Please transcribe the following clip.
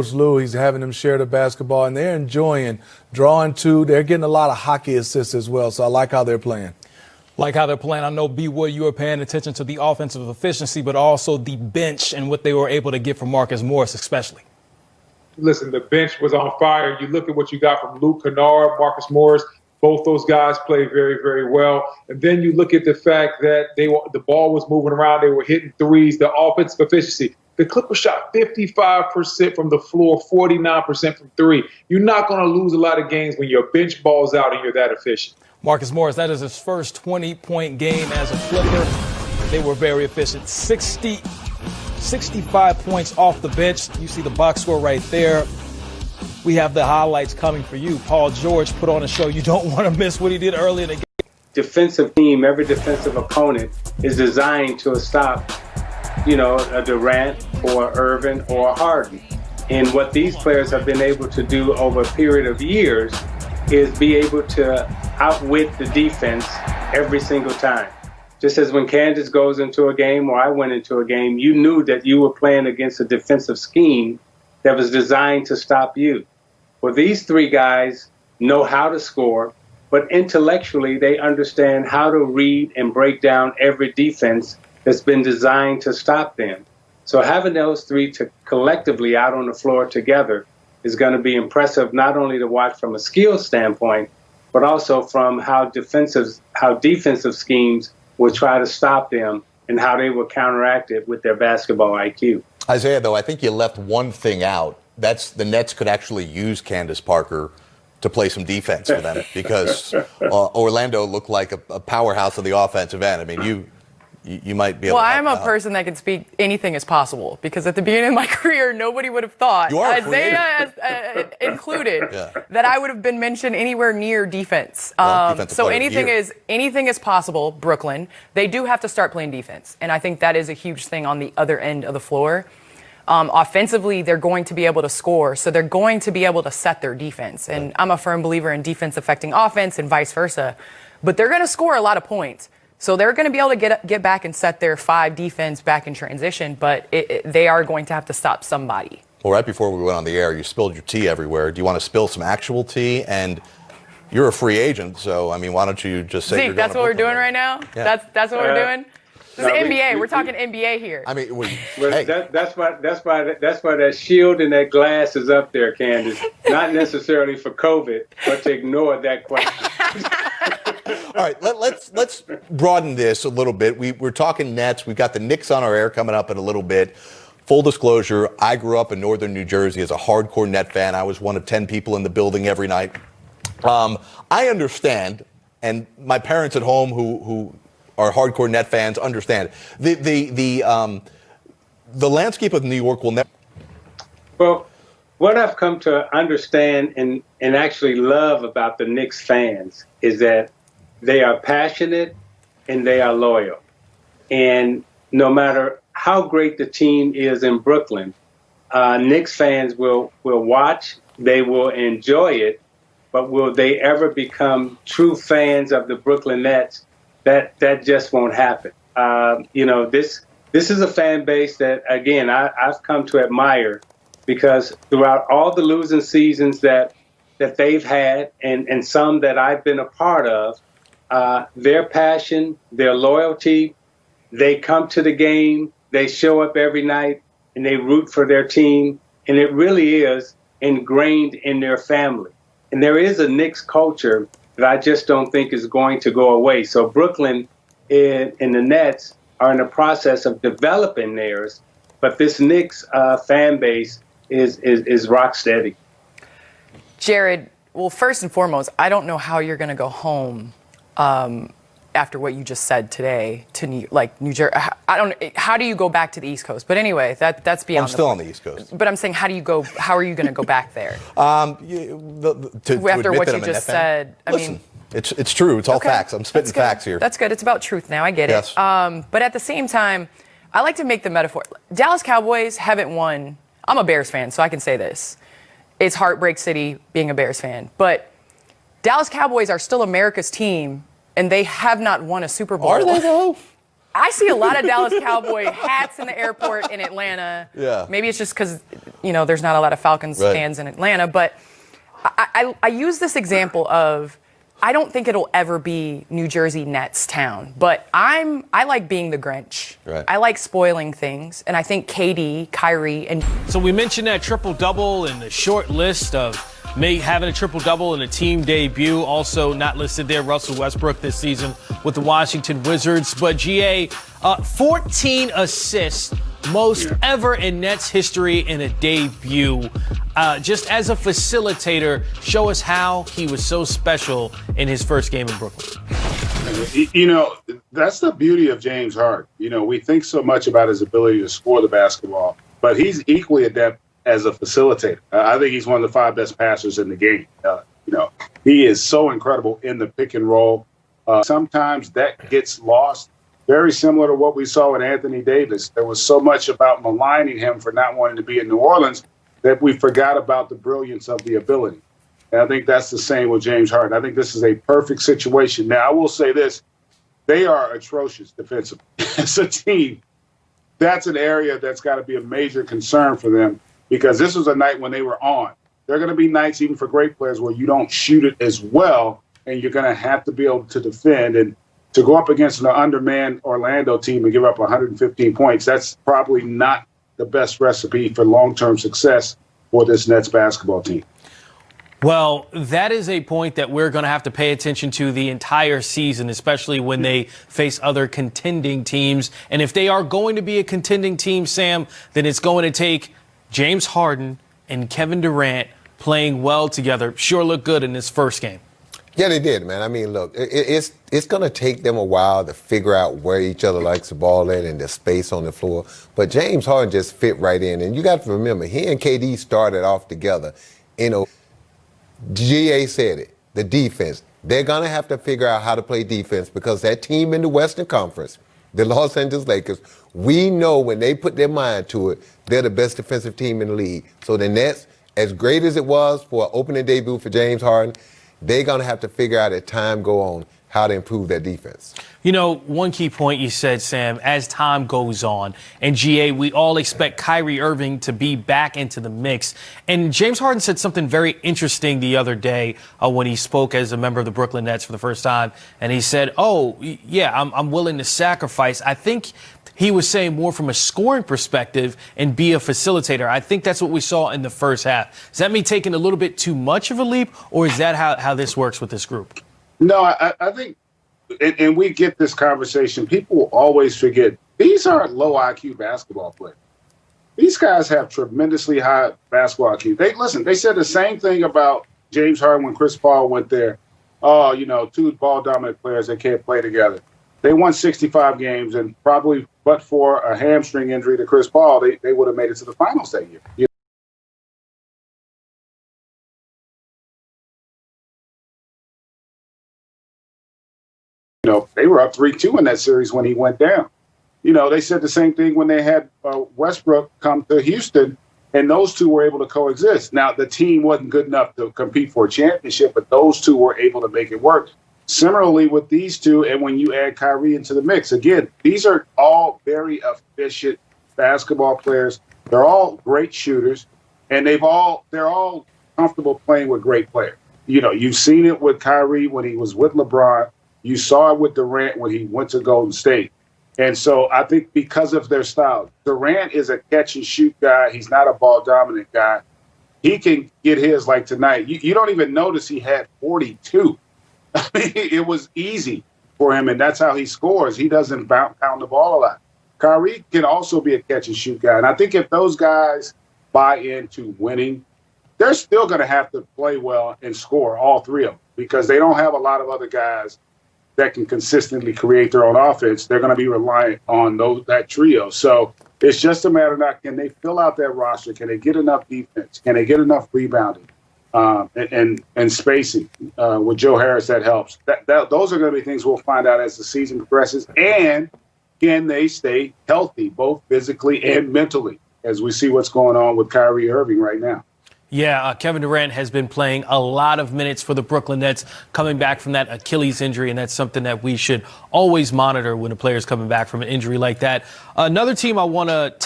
Coach Lou, he's having them share the basketball, and they're enjoying drawing two. They're getting a lot of hockey assists as well, so I like how they're playing. Like how they're playing. I know, B. Wood, you were paying attention to the offensive efficiency, but also the bench and what they were able to get from Marcus Morris especially. Listen, the bench was on fire. You look at what you got from Luke Kennard, Marcus Morris. Both those guys played very, very well. And then you look at the fact that the ball was moving around. They were hitting threes. The offensive efficiency. The Clippers shot 55% from the floor, 49% from three. You're not going to lose a lot of games when your bench balls out and you're that efficient. Marcus Morris, that is his first 20-point game as a Clipper. They were very efficient. 65 points off the bench. You see the box score right there. We have the highlights coming for you. Paul George put on a show you don't want to miss what he did early in the game. Defensive team, every defensive opponent is designed to stop, a Durant or Irvin or Harden. And what these players have been able to do over a period of years is be able to outwit the defense every single time. Just as when Kansas goes into a game or I went into a game, you knew that you were playing against a defensive scheme that was designed to stop you. Well, these three guys know how to score, but intellectually they understand how to read and break down every defense that's been designed to stop them. So having those three collectively out on the floor together is going to be impressive, not only to watch from a skill standpoint, but also from how defensive schemes will try to stop them and how they will counteract it with their basketball IQ. Isaiah, though, I think you left one thing out. That's the Nets could actually use Candace Parker to play some defense for them because Orlando looked like a powerhouse of the offensive end. I mean, you might be able to. Well, I'm a person that can speak anything is possible because at the beginning of my career, nobody would have thought, Isaiah included, that I would have been mentioned anywhere near defense. So anything is possible, Brooklyn. They do have to start playing defense, and I think that is a huge thing on the other end of the floor. Offensively, they're going to be able to score, so they're going to be able to set their defense. And I'm a firm believer in defense affecting offense and vice versa. But they're going to score a lot of points. So they're going to be able to get back and set their 5 defense back in transition, but they are going to have to stop somebody. Well, right before we went on the air, you spilled your tea everywhere. Do you want to spill some actual tea? And you're a free agent, so, I mean, why don't you just say Zeke, that's what we're doing right now? Yeah. That's what we're doing? This is NBA. We're talking NBA here. I mean, hey. That's why that shield and that glass is up there, Candace. Not necessarily for COVID, but to ignore that question. All right, let's broaden this a little bit. We're talking Nets. We've got the Knicks on our air coming up in a little bit. Full disclosure, I grew up in northern New Jersey as a hardcore Net fan. I was one of 10 people in the building every night. I understand, and my parents at home who are hardcore Net fans understand. The landscape of New York will never. Well, what I've come to understand and actually love about the Knicks fans is that they are passionate and they are loyal. And no matter how great the team is in Brooklyn, Knicks fans will watch, they will enjoy it, but will they ever become true fans of the Brooklyn Nets? That just won't happen. This is a fan base that, again, I've come to admire because throughout all the losing seasons that they've had and some that I've been a part of, their passion, their loyalty, they come to the game, they show up every night, and they root for their team, and it really is ingrained in their family. And there is a Knicks culture that I just don't think is going to go away. So Brooklyn and the Nets are in the process of developing theirs, but this Knicks fan base is rock steady. Jared, well, first and foremost, I don't know how you're going to go home after what you just said today to New Jersey. How do you go back to the East Coast? But anyway, that's beyond. I'm still on the East Coast. But I'm saying, how are you going to go back there? After what you just said, Listen, it's true. It's all facts. I'm spitting facts here. That's good. It's about truth now. I get it. But at the same time, I like to make the metaphor. Dallas Cowboys haven't won. I'm a Bears fan, so I can say this. It's heartbreak city being a Bears fan. But Dallas Cowboys are still America's team, and they have not won a Super Bowl. Are they, though? I see a lot of Dallas Cowboy hats in the airport in Atlanta. Yeah. Maybe it's just because, there's not a lot of Falcons fans in Atlanta. But I use this example of, I don't think it'll ever be New Jersey Nets town, but I like being the Grinch. Right. I like spoiling things, and I think KD, Kyrie, and so we mentioned that triple-double and the short list of having a triple-double in a team debut. Also not listed there, Russell Westbrook this season with the Washington Wizards. But GA, 14 assists, most ever in Nets history in a debut. Just as a facilitator, show us how he was so special in his first game in Brooklyn. That's the beauty of James Harden. We think so much about his ability to score the basketball, but he's equally adept as a facilitator. I think he's one of the 5 best passers in the game. He is so incredible in the pick and roll. Sometimes that gets lost. Very similar to what we saw with Anthony Davis. There was so much about maligning him for not wanting to be in New Orleans that we forgot about the brilliance of the ability. And I think that's the same with James Harden. I think this is a perfect situation. Now, I will say this. They are atrocious defensively. As a team, that's an area that's got to be a major concern for them, because this was a night when they were on. There are going to be nights, even for great players, where you don't shoot it as well, and you're going to have to be able to defend. And to go up against an undermanned Orlando team and give up 115 points, that's probably not the best recipe for long-term success for this Nets basketball team. Well, that is a point that we're going to have to pay attention to the entire season, especially when they face other contending teams. And if they are going to be a contending team, Sam, then it's going to take James Harden and Kevin Durant playing well together. Sure looked good in this first game. Yeah, they did, man. I mean, look, it's going to take them a while to figure out where each other likes the ball at and the space on the floor. But James Harden just fit right in. And you got to remember, he and KD started off together. GA said it, the defense. They're going to have to figure out how to play defense, because that team in the Western Conference, the Los Angeles Lakers, we know when they put their mind to it, they're the best defensive team in the league. So the Nets, as great as it was for an opening debut for James Harden, they're going to have to figure out as time go on how to improve their defense. One key point you said, Sam, as time goes on, and GA, we all expect Kyrie Irving to be back into the mix. And James Harden said something very interesting the other day when he spoke as a member of the Brooklyn Nets for the first time. And he said, I'm willing to sacrifice. I think he was saying more from a scoring perspective and be a facilitator. I think that's what we saw in the first half. Is that me taking a little bit too much of a leap, or is that how this works with this group? No, I think, and we get this conversation, people will always forget, these aren't low IQ basketball players. These guys have tremendously high basketball IQ. They said the same thing about James Harden when Chris Paul went there. Two ball-dominant players, they can't play together. They won 65 games, and probably but for a hamstring injury to Chris Paul, they would have made it to the finals that year. They were up 3-2 in that series when he went down. They said the same thing when they had Westbrook come to Houston, and those two were able to coexist. Now, the team wasn't good enough to compete for a championship, but those two were able to make it work. Similarly with these two, and when you add Kyrie into the mix, again, these are all very efficient basketball players. They're all great shooters, and they're all comfortable playing with great players. You've seen it with Kyrie when he was with LeBron. You saw it with Durant when he went to Golden State. And so I think because of their style, Durant is a catch-and-shoot guy. He's not a ball-dominant guy. He can get his like tonight. You don't even notice he had 42. I mean, it was easy for him, and that's how he scores. He doesn't pound the ball a lot. Kyrie can also be a catch-and-shoot guy. And I think if those guys buy into winning, they're still going to have to play well and score, all three of them, because they don't have a lot of other guys that can consistently create their own offense. They're going to be reliant on that trio. So it's just a matter of not, can they fill out that roster? Can they get enough defense? Can they get enough rebounding and spacing? With Joe Harris, that helps. Those are going to be things we'll find out as the season progresses. And can they stay healthy, both physically and mentally, as we see what's going on with Kyrie Irving right now? Yeah, Kevin Durant has been playing a lot of minutes for the Brooklyn Nets, coming back from that Achilles injury, and that's something that we should always monitor when a player's coming back from an injury like that. Another team I want to